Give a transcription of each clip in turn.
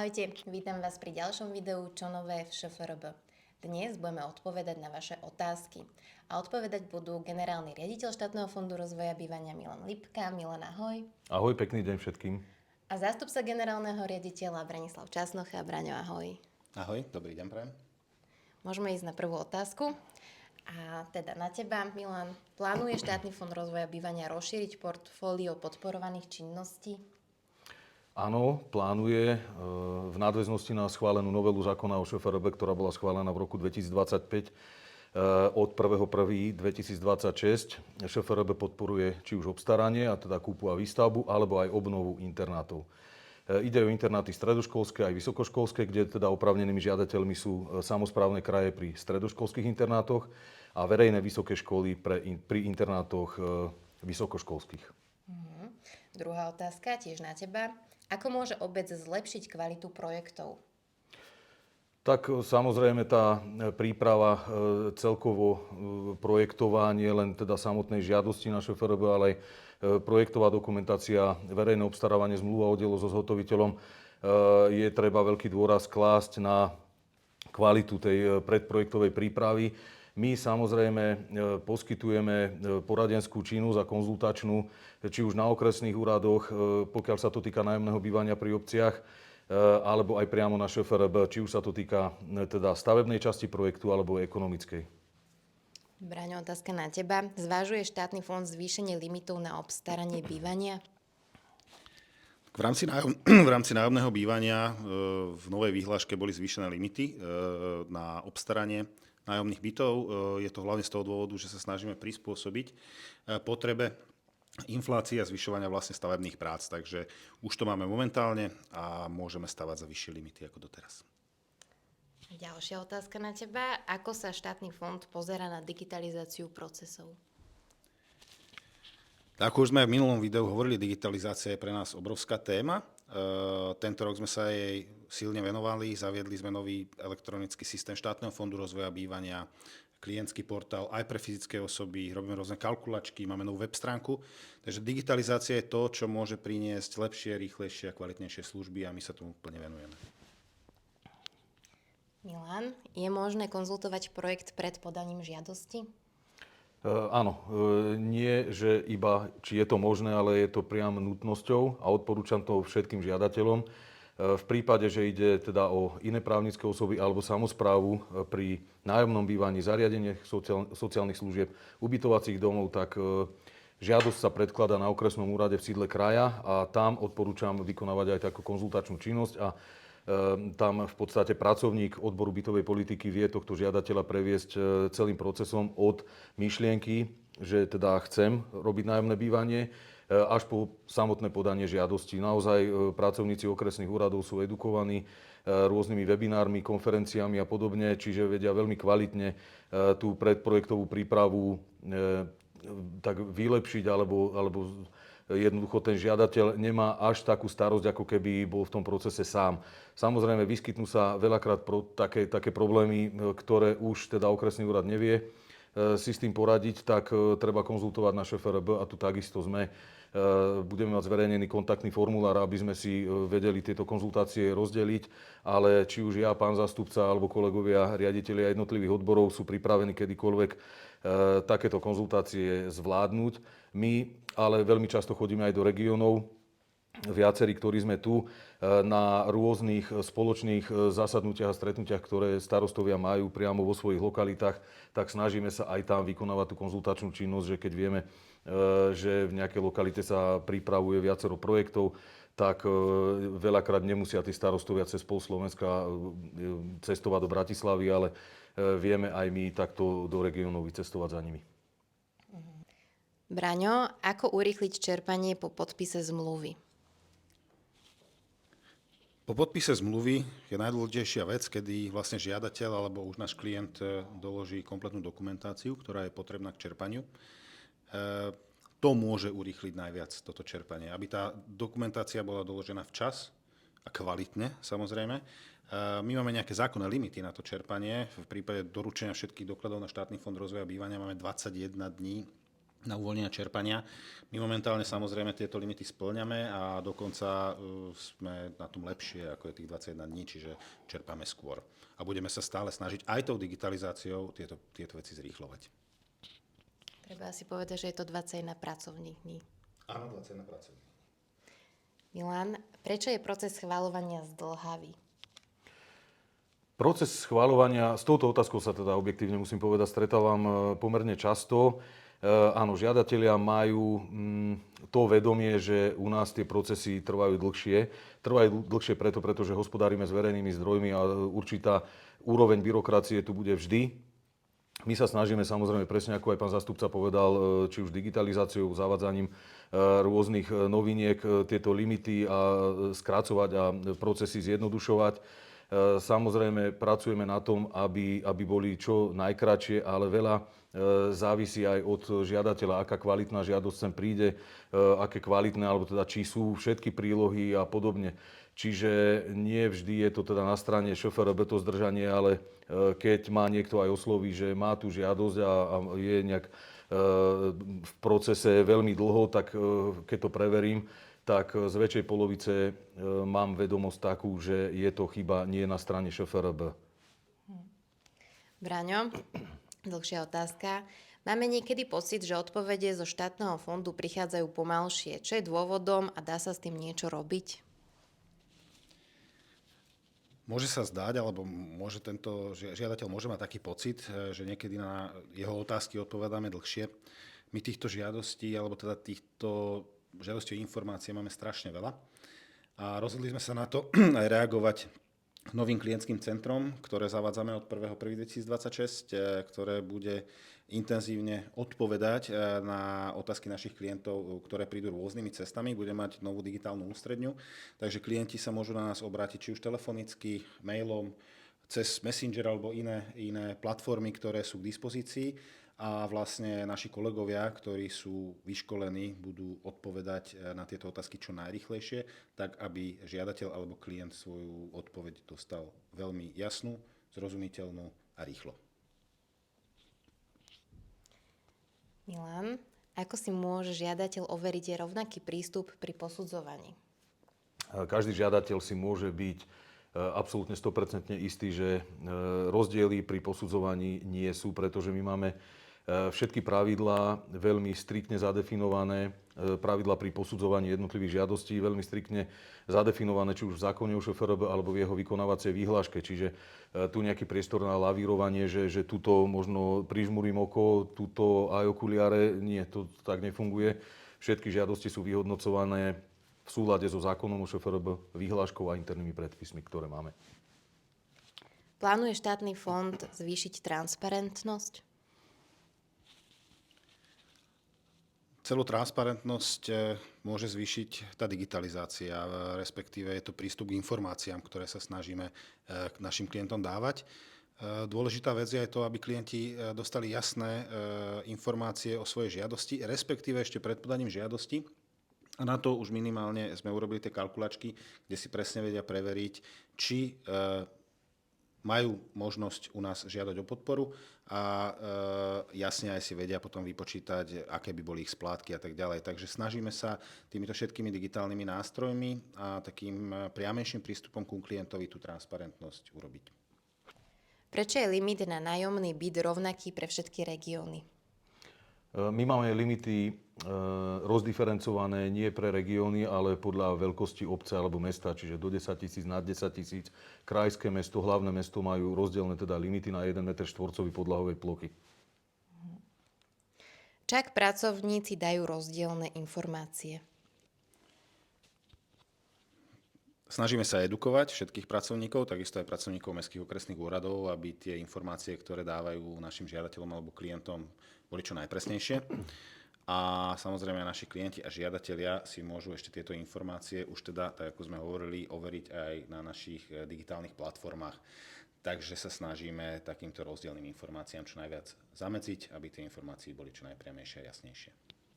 Ahojte, vítam vás pri ďalšom videu Čo nové v ŠFRB. Dnes budeme odpovedať na vaše otázky. A odpovedať budú generálny riaditeľ štátneho fondu rozvoja bývania Milan Lipka. Milan, ahoj. Ahoj, pekný deň všetkým. A zástupca generálneho riaditeľa Branislav Časnocha. Braňo, ahoj. Ahoj, dobrý deň prajem. Môžeme ísť na prvú otázku. A teda na teba, Milan, plánuje štátny fond rozvoja bývania rozšíriť portfólio podporovaných činností? Áno, plánuje v nadväznosti na schválenú novelu zákona o ŠFRB, ktorá bola schválená v roku 2025 od 1.1.2026. ŠFRB podporuje či už obstaranie, a teda kúpu a výstavbu, alebo aj obnovu internátov. Ide o internáty stredoškolské aj vysokoškolské, kde teda oprávnenými žiadateľmi sú samosprávne kraje pri stredoškolských internátoch a verejné vysoké školy pri internátoch vysokoškolských. Druhá otázka, tiež na teba. Ako môže obec zlepšiť kvalitu projektov? Tak samozrejme tá príprava, celkovo projektovanie, len teda samotnej žiadosti na ŠFRB, ale aj projektová dokumentácia, verejné obstarávanie, zmluva o dielo so zhotoviteľom, je treba veľký dôraz klásť na kvalitu tej predprojektovej prípravy. My samozrejme poskytujeme poradenskú činnosť a konzultačnú, či už na okresných úradoch, pokiaľ sa to týka nájomného bývania pri obciach, alebo aj priamo na ŠFRB, či už sa to týka teda stavebnej časti projektu alebo ekonomickej. Braňo, otázka na teba. Zvážuje štátny fond zvýšenie limitov na obstaranie bývania? V rámci nájomného bývania v novej výhláške boli zvýšené limity na obstaranie nájomných bytov. Je to hlavne z toho dôvodu, že sa snažíme prispôsobiť potrebe inflácie a zvyšovania vlastne stavebných prác. Takže už to máme momentálne a môžeme stavať za vyššie limity ako doteraz. Ďalšia otázka na teba. Ako sa štátny fond pozerá na digitalizáciu procesov? Ako už sme v minulom videu hovorili, digitalizácia je pre nás obrovská téma. Tento rok sme sa jej silne venovali, zaviedli sme nový elektronický systém štátneho fondu rozvoja bývania, klientský portál aj pre fyzické osoby, robíme rôzne kalkulačky, máme novú web stránku. Takže digitalizácia je to, čo môže priniesť lepšie, rýchlejšie a kvalitnejšie služby a my sa tomu plne venujeme. Milan, je možné konzultovať projekt pred podaním žiadosti? Áno, nie, že iba, či je to možné, ale je to priam nutnosťou a odporúčam to všetkým žiadateľom. V prípade, že ide teda o iné právnické osoby alebo samosprávu pri nájomnom bývaní, zariadeniach sociálnych služieb, ubytovacích domov, tak žiadosť sa predkladá na okresnom úrade v sídle kraja a tam odporúčam vykonávať aj takú konzultačnú činnosť a tam v podstate pracovník odboru bytovej politiky vie tohto žiadateľa previesť celým procesom od myšlienky, že teda chcem robiť nájomné bývanie, až po samotné podanie žiadosti. Naozaj pracovníci okresných úradov sú edukovaní rôznymi webinármi, konferenciami a podobne, čiže vedia veľmi kvalitne tú predprojektovú prípravu tak vylepšiť alebo jednoducho ten žiadateľ nemá až takú starosť, ako keby bol v tom procese sám. Samozrejme, vyskytnú sa veľakrát také problémy, ktoré už teda okresný úrad nevie si s tým poradiť, tak treba konzultovať na ŠFRB a tu takisto sme. Budeme mať zverejnený kontaktný formulár, aby sme si vedeli tieto konzultácie rozdeliť, ale či už ja, pán zástupca alebo kolegovia, riaditelia jednotlivých odborov sú pripravení kedykoľvek takéto konzultácie zvládnuť. My ale veľmi často chodíme aj do regiónov, viacerí, ktorí sme tu, na rôznych spoločných zasadnutiach a stretnutiach, ktoré starostovia majú priamo vo svojich lokalitách, tak snažíme sa aj tam vykonávať tú konzultačnú činnosť, že keď vieme, že v nejakej lokalite sa pripravuje viacero projektov, tak veľakrát nemusia tí starostovia cez pol Slovenska cestovať do Bratislavy, ale vieme aj my takto do regiónov vycestovať za nimi. Braňo, ako urýchliť čerpanie po podpise zmluvy? Po podpise zmluvy je najdôležitejšia vec, kedy vlastne žiadateľ alebo už náš klient doloží kompletnú dokumentáciu, ktorá je potrebná k čerpaniu. To môže urýchliť najviac toto čerpanie, aby tá dokumentácia bola doložená včas a kvalitne, samozrejme. My máme nejaké zákonné limity na to čerpanie. V prípade doručenia všetkých dokladov na štátny fond rozvoja bývania máme 21 dní na uvoľnenia čerpania. My momentálne samozrejme tieto limity spĺňame a dokonca sme na tom lepšie, ako je tých 21 dní, čiže čerpáme skôr. A budeme sa stále snažiť aj tou digitalizáciou tieto veci zrýchlovať. Treba si povedať, že je to 21 pracovných dní. Áno, 21 pracovných. Milan, prečo je proces schvaľovania zdĺhavý? Proces schvaľovania, s touto otázkou sa teda objektívne musím povedať, stretávam pomerne často. Áno, žiadatelia majú to vedomie, že u nás tie procesy trvajú dlhšie. Trvajú dlhšie pretože hospodárime s verejnými zdrojmi a určitá úroveň byrokracie tu bude vždy. My sa snažíme samozrejme, presne ako aj pán zástupca povedal, či už digitalizáciou, zavádzaním rôznych noviniek, tieto limity a skracovať a procesy zjednodušovať. Samozrejme, pracujeme na tom, aby boli čo najkratšie, ale veľa závisí aj od žiadateľa, aká kvalitná žiadosť sem príde, aké kvalitné, alebo teda či sú všetky prílohy a podobne. Čiže nie vždy je to teda na strane ŠFRB to zdržanie, ale keď má niekto aj osloví, že má tú žiadosť a je nejak v procese veľmi dlho, tak keď to preverím, tak z väčšej polovice mám vedomosť takú, že je to chyba nie na strane ŠFRB. Braňo, dlhšia otázka. Máme niekedy pocit, že odpovede zo štátneho fondu prichádzajú pomalšie. Čo je dôvodom a dá sa s tým niečo robiť? Môže sa zdať, alebo môže tento žiadateľ môže mať taký pocit, že niekedy na jeho otázky odpovedáme dlhšie. My týchto žiadostí, alebo teda týchto žiadostí o informácie máme strašne veľa. A rozhodli sme sa na to aj reagovať novým klientským centrom, ktoré zavádzame od 1.1.2026, ktoré bude intenzívne odpovedať na otázky našich klientov, ktoré prídu rôznymi cestami. Bude mať novú digitálnu ústredňu, takže klienti sa môžu na nás obrátiť či už telefonicky, mailom, cez Messenger alebo iné platformy, ktoré sú k dispozícii. A vlastne naši kolegovia, ktorí sú vyškolení, budú odpovedať na tieto otázky čo najrýchlejšie, tak aby žiadateľ alebo klient svoju odpoveď dostal veľmi jasnú, zrozumiteľnú a rýchlo. Milan, ako si môže žiadateľ overiť rovnaký prístup pri posudzovaní? Každý žiadateľ si môže byť absolútne 100% istý, že rozdiely pri posudzovaní nie sú, pretože my máme všetky pravidlá veľmi striktne zadefinované, pravidlá pri posudzovaní jednotlivých žiadostí veľmi striktne zadefinované, či už v zákone o ŠFRB alebo v jeho vykonávacej výhláške. Čiže tu nejaký priestor na lavírovanie, že tuto možno prižmurím oko, tuto aj okuliare, nie, to tak nefunguje. Všetky žiadosti sú vyhodnocované v súlade so zákonom o ŠFRB, výhláškou a internými predpismi, ktoré máme. Plánuje štátny fond zvýšiť transparentnosť? Celú transparentnosť môže zvýšiť tá digitalizácia, respektíve je to prístup k informáciám, ktoré sa snažíme k našim klientom dávať. Dôležitá vec je aj to, aby klienti dostali jasné informácie o svojej žiadosti, respektíve ešte pred podaním žiadosti. A na to už minimálne sme urobili tie kalkulačky, kde si presne vedia preveriť, či majú možnosť u nás žiadať o podporu a jasne aj si vedia potom vypočítať, aké by boli ich splátky a tak ďalej. Takže snažíme sa týmito všetkými digitálnymi nástrojmi a takým priamejším prístupom ku klientovi tú transparentnosť urobiť. Prečo je limit na nájomný byt rovnaký pre všetky regióny? My máme limity rozdiferencované nie pre regióny, ale podľa veľkosti obce alebo mesta, čiže do 10 000, nad 10 000. Krajské mesto, hlavné mesto majú rozdielne teda limity na 1 m štvorcový podlahovej plochy. Čak pracovníci dajú rozdielne informácie? Snažíme sa edukovať všetkých pracovníkov, takisto aj pracovníkov mestských okresných úradov, aby tie informácie, ktoré dávajú našim žiadateľom alebo klientom, boli čo najpresnejšie. A samozrejme naši klienti a žiadatelia si môžu ešte tieto informácie už teda, tak ako sme hovorili, overiť aj na našich digitálnych platformách. Takže sa snažíme takýmto rozdielnym informáciám čo najviac zamedziť, aby tie informácie boli čo najpriamejšie a jasnejšie.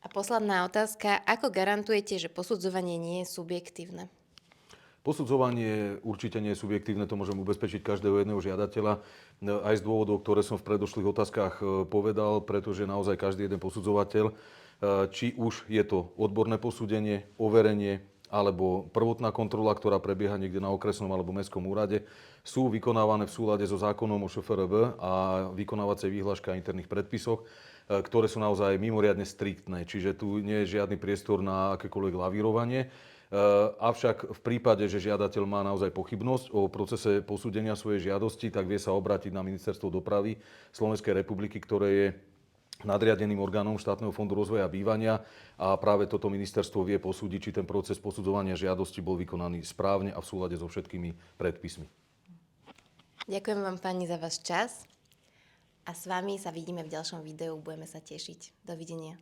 A posledná otázka. Ako garantujete, že posudzovanie nie je subjektívne? Posudzovanie určite nie je subjektívne, to môžem ubezpečiť každého jedného žiadateľa. aj z dôvodov, ktoré som v predošlých otázkach povedal, pretože naozaj každý jeden posudzovateľ, či už je to odborné posúdenie, overenie alebo prvotná kontrola, ktorá prebieha niekde na okresnom alebo mestskom úrade, sú vykonávané v súlade so zákonom o ŠFRB a vykonávacej výhláške a interných predpisoch, ktoré sú naozaj mimoriadne striktné. Čiže tu nie je žiadny priestor na akékoľvek lavírovanie. Avšak v prípade, že žiadateľ má naozaj pochybnosť o procese posúdenia svojej žiadosti, tak vie sa obrátiť na Ministerstvo dopravy Slovenskej republiky, ktoré je nadriadeným orgánom Štátneho fondu rozvoja a bývania a práve toto ministerstvo vie posúdiť, či ten proces posudzovania žiadosti bol vykonaný správne a v súlade so všetkými predpismi. Ďakujem vám pani za váš čas a s vami sa vidíme v ďalšom videu. Budeme sa tešiť. Dovidenia.